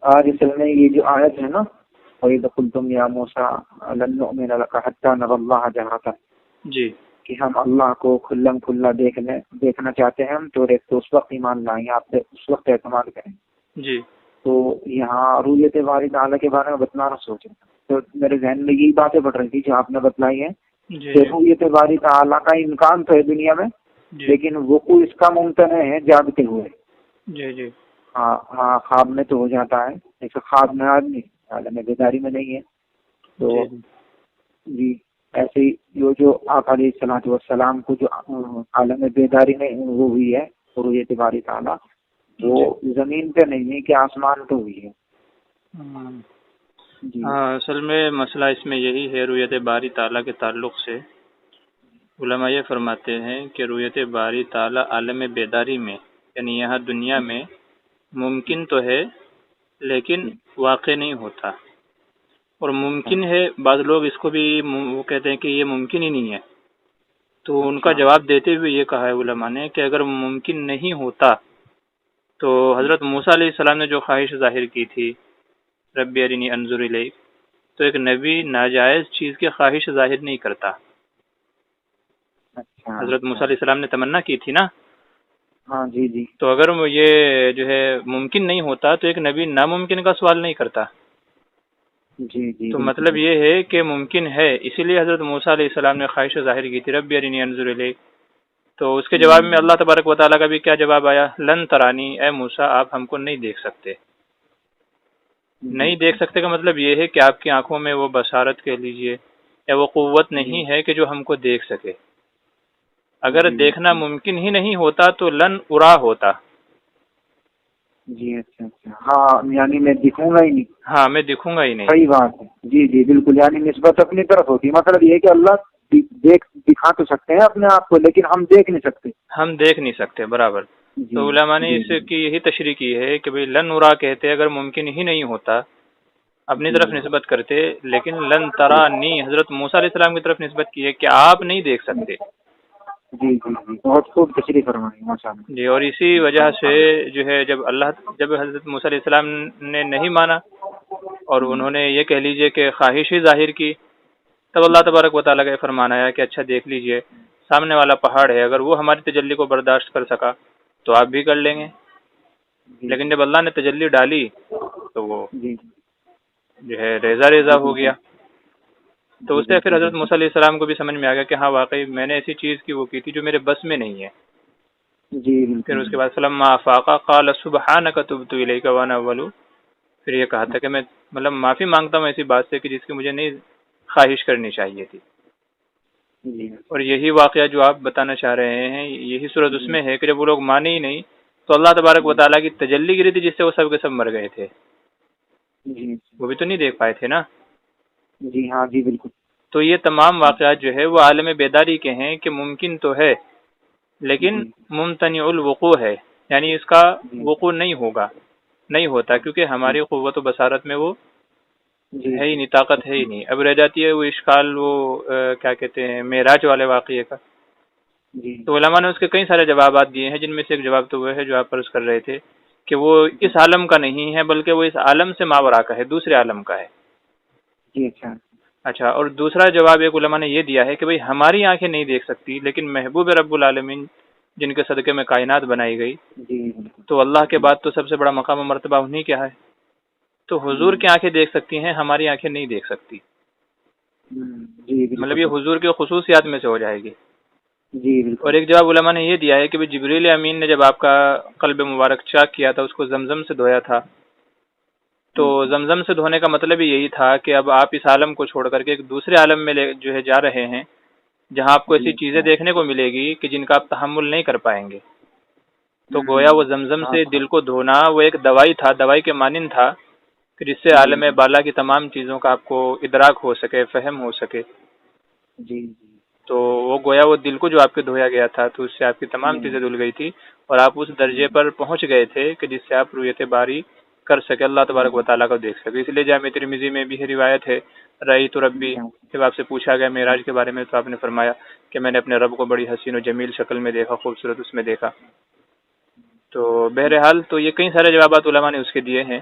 آج اصل میں یہ جو آیت ہے نا، وَإِذْ قُلْتُمْ يَا مُوسَىٰ لَن نُّؤْمِنَ لَكَ حَتَّىٰ نَرَى اللَّهَ جَهْرَةً، جی کہ ہم اللہ کو کھلم کھلا دیکھنا چاہتے ہیں ہم، تو ایک تو اس وقت ایمان لائیں، آپ سے اس وقت اعتماد کریں۔ جی تو یہاں رؤیت باری تعالیٰ کے بارے میں بتلانا سوچیں، تو میرے ذہن میں یہی باتیں بڑھ رہی تھی جو آپ نے بتلائی ہیں جی کہ رؤیت باری تعالیٰ کا امکان تو ہے دنیا میں، جی لیکن وقوع اس کا ممکن ہے جاگتے ہوئے۔ جی جی ہاں خواب میں تو ہو جاتا ہے، جیسے خواب میں آدمی عالم بیداری میں نہیں ہے، تو جی جی ایسے ہی جو آپ علیہ الصلوۃ والسلام کو جو عالم بیداری میں وہ ہوئی ہے رؤیت باری تعالیٰ، وہ زمین پہ نہیں ہے کہ آسمان پہ ہوئی ہے۔ جی ہاں، اصل میں مسئلہ اس میں یہی ہے رؤیت باری تعالیٰ کے تعلق سے علماء یہ فرماتے ہیں کہ رؤیت باری تعالیٰ عالم بیداری میں، یعنی یہاں دنیا میں ممکن تو ہے لیکن واقع نہیں ہوتا، اور ممکن ہے بعض لوگ اس کو بھی وہ کہتے ہیں کہ یہ ممکن ہی نہیں ہے۔ تو ان کا جواب دیتے ہوئے یہ کہا ہے علماء نے کہ اگر ممکن نہیں ہوتا تو حضرت موسیٰ علیہ السلام نے جو خواہش ظاہر کی تھی ربی ارنی انظر الیک، تو ایک نبی ناجائز چیز کی خواہش ظاہر نہیں کرتا۔ حضرت موسیٰ علیہ السلام نے تمنا کی تھی نا، ہاں جی جی تو اگر یہ جو ہے ممکن نہیں ہوتا تو ایک نبی ناممکن کا سوال نہیں کرتا۔ جی جی تو مطلب یہ ہے کہ ممکن ہے، اسی لیے حضرت موسیٰ علیہ السلام نے خواہش ظاہر کی تھی ربی ارنی انظر الیک۔ تو اس کے جواب میں اللہ تبارک و تعالیٰ کا بھی کیا جواب آیا، لن ترانی، اے موسیٰ آپ ہم کو نہیں دیکھ سکتے۔ نہیں دیکھ سکتے کا مطلب یہ ہے کہ آپ کی آنکھوں میں وہ بصارت کہہ لیجئے یا وہ قوت نہیں ہے کہ جو ہم کو دیکھ سکے۔ اگر دیکھنا ممکن ہی نہیں ہوتا تو لن ارا ہوتا۔ جی اچھا ہاں، یعنی میں دکھوں گا ہی نہیں۔ ہاں میں دکھوں گا ہی نہیں۔ صحیح بات ہے، جی جی بالکل، یعنی نسبت اپنی طرف ہوتی ہے۔ مطلب یہ ہے کہ اللہ دکھا تو سکتے ہیں اپنے آپ کو، لیکن ہم دیکھ نہیں سکتے۔ ہم دیکھ نہیں سکتے، برابر۔ تو علماء نے اس کی یہی تشریح کی ہے کہ بھئی لن ارا کہتے اگر ممکن ہی نہیں ہوتا اپنی طرف نسبت کرتے، لیکن لن ترانی حضرت موسیٰ علیہ السلام کی طرف نسبت کی ہے کہ آپ نہیں دیکھ سکتے۔ جی جی جی بہت خوب تشریح فرمائی ماشاء اللہ۔ جی، اور اسی وجہ سے جو ہے جب حضرت موسیٰ علیہ السلام نے نہیں مانا اور انہوں نے یہ کہہ لیجئے کہ خواہش ہی ظاہر کی، تب اللہ تبارک و تعالیٰ کا یہ فرمان آیا کہ اچھا دیکھ لیجئے سامنے والا پہاڑ ہے، اگر وہ ہماری تجلی کو برداشت کر سکا تو آپ بھی کر لیں گے۔ لیکن جب اللہ نے تجلی ڈالی تو وہ جو ہے ریزہ ریزہ ہو گیا۔ تو اس سے پھر حضرت موسیٰ علیہ السلام کو بھی سمجھ میں آ گیا کہ ہاں واقعی میں نے ایسی چیز کی وہ کی تھی جو میرے بس میں نہیں ہے۔ پھر اس کے بعد فلما افاق قال سبحانک تبت الیک وانا اول، پھر یہ کہا تھا کہ میں مطلب معافی مانگتا ہوں ایسی بات سے کہ جس کی مجھے نہیں خواہش کرنی چاہیے تھی۔ اور یہی واقعہ جو آپ بتانا چاہ رہے ہیں یہی صورت اس میں ہے کہ جب وہ لوگ مانے ہی نہیں تو اللہ تبارک و تعالیٰ کی تجلی گری تھی جس سے وہ سب کے سب مر گئے تھے، وہ بھی تو نہیں دیکھ پائے تھے نا۔ جی ہاں جی بالکل۔ تو یہ تمام واقعات جو ہے وہ عالم بیداری کے ہیں کہ ممکن تو ہے لیکن ممتنع الوقوع ہے، یعنی اس کا وقوع نہیں ہوتا کیونکہ ہماری قوت و بصارت میں وہ ہے ہی نہیں، طاقت ہے ہی نہیں۔ اب رہ جاتی ہے وہ اشکال، وہ کیا کہتے ہیں معراج والے واقعے کا۔ تو علماء نے اس کے کئی سارے جوابات دیے ہیں، جن میں سے ایک جواب تو وہ ہے جو آپ عرض کر رہے تھے کہ وہ اس عالم کا نہیں ہے بلکہ وہ اس عالم سے ماورا کا ہے، دوسرے عالم کا ہے۔ جی اچھا، اور دوسرا جواب ایک علماء نے یہ دیا ہے کہ بھئی ہماری آنکھیں نہیں دیکھ سکتی لیکن محبوب رب العالمین جن کے صدقے میں کائنات بنائی گئی، تو اللہ کے بعد تو سب سے بڑا مقام و مرتبہ انہی کیا ہے، تو حضور کی آنکھیں دیکھ سکتی ہیں، ہماری آنکھیں نہیں دیکھ سکتی۔ مطلب یہ حضور کی خصوصیات میں سے ہو جائے گی۔ اور ایک جواب علماء نے یہ دیا ہے کہ جبریل امین نے جب آپ کا قلب مبارک چاک کیا تھا، اس کو زمزم سے دھویا تھا، تو زمزم سے دھونے کا مطلب ہی یہی تھا کہ اب آپ اس عالم کو چھوڑ کر کے ایک دوسرے عالم میں جو ہے جا رہے ہیں جہاں آپ کو ایسی چیزیں دیکھنے کو ملے گی کہ جن کا آپ تحمل نہیں کر پائیں گے۔ تو گویا وہ زمزم سے دل کو دھونا وہ ایک دوائی تھا، دوائی کے مانند تھا کہ جس سے عالم بالا کی تمام چیزوں کا آپ کو ادراک ہو سکے، فہم ہو سکے۔ تو وہ گویا وہ دل کو جو آپ کے دھویا گیا تھا تو اس سے آپ کی تمام چیزیں دھل گئی تھی اور آپ اس درجے پر پہنچ گئے تھے کہ جس سے آپ رؤیت باری کر سکے، اللہ تبارک و تعالیٰ کو دیکھ سکے۔ اس لیے جامع ترمذی میں بھی روایت ہے، رأیت ربی، جب آپ سے پوچھا گیا معراج کے بارے میں تو آپ نے فرمایا کہ میں نے اپنے رب کو بڑی حسین و جمیل شکل میں دیکھا، خوبصورت اس میں دیکھا۔ تو بہرحال تو یہ کئی سارے جوابات علماء نے اس کے دیے ہیں۔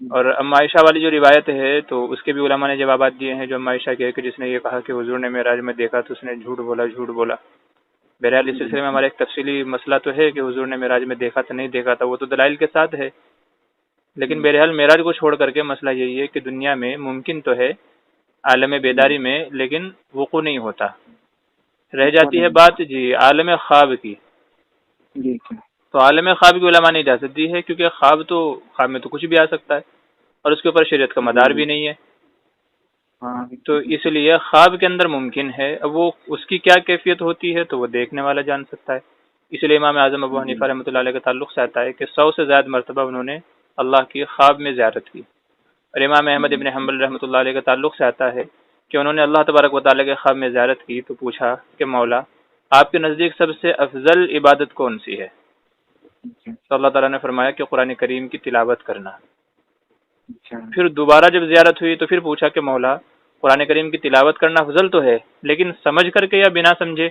اور اما عائشہ والی جو روایت ہے تو اس کے بھی علماء نے جوابات دیے ہیں، جو اما عائشہ کے کہ جس نے یہ کہا کہ حضور نے معراج میں دیکھا تو اس نے جھوٹ بولا۔ بہرحال اس سلسلے میں ہمارا ایک تفصیلی مسئلہ تو ہے کہ حضور نے معراج میں دیکھا تھا نہیں دیکھا تھا، وہ تو دلائل کے ساتھ ہے، لیکن بہرحال معراج کو چھوڑ کر کے مسئلہ یہی ہے کہ دنیا میں ممکن تو ہے عالم بیداری میں، لیکن وقوع نہیں ہوتا، رہ جاتی ہے بات جی عالم خواب کی۔ جی تو عالم خواب کی علماء نے اجازت دی ہے، کیونکہ خواب میں تو کچھ بھی آ سکتا ہے اور اس کے اوپر شریعت کا مدار بھی نہیں ہے، تو اس لیے خواب کے اندر ممکن ہے۔ اب وہ اس کی کیا کیفیت ہوتی ہے تو وہ دیکھنے والا جان سکتا ہے۔ اس لیے امام اعظم ابو حنیفہ رحمۃ اللہ علیہ کے تعلق سے آتا ہے کہ 100 سے زائد مرتبہ انہوں نے اللہ کی خواب میں زیارت کی، اور امام احمد ابن حنبل رحمۃ اللہ علیہ کے تعلق سے آتا ہے کہ انہوں نے اللہ تبارک و تعالیٰ کے خواب میں زیارت کی تو پوچھا کہ مولا آپ کے نزدیک سب سے افضل عبادت کون سی ہے؟ تو اللہ تعالیٰ نے فرمایا کہ قرآن کریم کی تلاوت کرنا۔ پھر دوبارہ جب زیارت ہوئی تو پھر پوچھا کہ مولا قرآن کریم کی تلاوت کرنا افضل تو ہے، لیکن سمجھ کر کے یا بنا سمجھے؟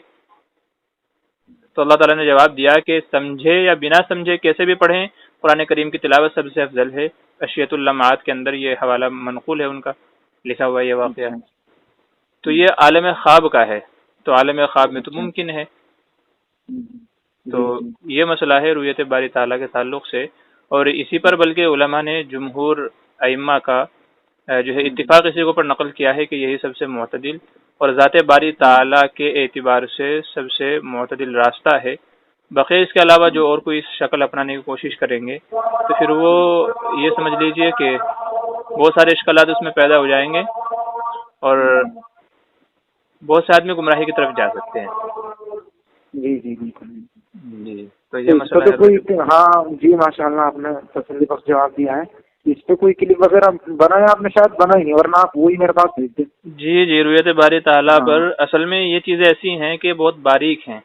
تو اللہ تعالیٰ نے جواب دیا کہ سمجھے یا بنا سمجھے کیسے بھی پڑھیں، قرآن کریم کی تلاوت سب سے افضل ہے۔ اشیت اللمعات کے اندر یہ حوالہ منقول ہے، ان کا لکھا ہوا یہ واقعہ ہے۔ تو یہ عالم خواب کا ہے، تو عالم خواب میں تو ممکن ہے۔ تو یہ مسئلہ ہے رؤیت باری تعالیٰ کے تعلق سے، اور اسی پر بلکہ علماء نے جمہور ائمہ کا جو ہے اتفاق اسی کے اوپر نقل کیا ہے کہ یہی سب سے معتدل اور ذات باری تعالیٰ کے اعتبار سے سب سے معتدل راستہ ہے۔ بقیہ اس کے علاوہ جو اور کوئی شکل اپنانے کی کوشش کریں گے تو پھر وہ یہ سمجھ لیجئے کہ بہت سارے اشکالات اس میں پیدا ہو جائیں گے اور بہت سے آدمی گمراہی کی طرف جا سکتے ہیں۔ جی جی بالکل جی تو یہ مسئلہ ہے۔ کوئی ہاں جی ماشاء اللہ آپ نے تسلی بخش جواب دیا ہے۔ اس پہ کوئی کلپ وغیرہ بنایا آپ نے؟ شاید بنا ہی نہیں، ورنہ آپ وہی میرے پاس بھیج دیں۔ جی رؤیت باری تعالیٰ پر اصل میں یہ چیزیں ایسی ہیں کہ بہت باریک ہیں،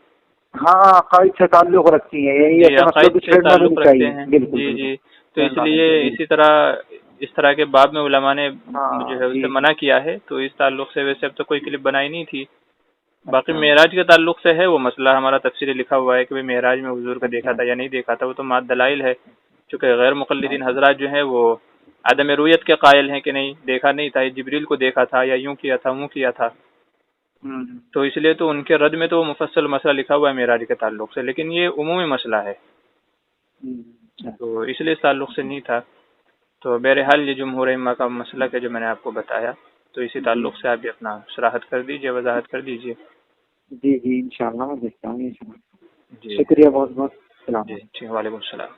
ہاں عقائد سے تعلق رکھتی ہیں، یہی عقائد سے تعلق رکھتے ہیں۔ جی تو اس لیے اسی طرح اس طرح کے باب میں علماء نے جو ہے اسے منع کیا ہے، تو اس تعلق سے ویسے اب تک کوئی کلپ بنائی نہیں تھی۔ باقی معراج کے تعلق سے ہے وہ مسئلہ ہمارا تفصیلی لکھا ہوا ہے کہ معراج میں حضور کا دیکھا تھا یا نہیں دیکھا تھا، وہ تو مات دلائل ہے، چونکہ غیر مقلدین حضرات جو ہیں وہ عدم رؤیت کے قائل ہیں کہ نہیں دیکھا نہیں تھا، جبریل کو دیکھا تھا یا یوں کیا تھا وہ کیا تھا، تو اس لیے تو ان کے رد میں تو مفصل مسئلہ لکھا ہوا ہے معراج کے تعلق سے، لیکن یہ عمومی مسئلہ ہے تو اس لیے اس تعلق سے نہیں تھا۔ تو بہرحال یہ جمہور ائمہ کا مسئلہ ہے جو میں نے آپ کو بتایا، تو اسی تعلق سے آپ بھی اپنا صراحت کر دیجئے، وضاحت کر دیجئے۔ جی انشاءاللہ میں دیکھتا ہوں۔ جی شکریہ بہت بہت، السلام جی وعلیکم السلام۔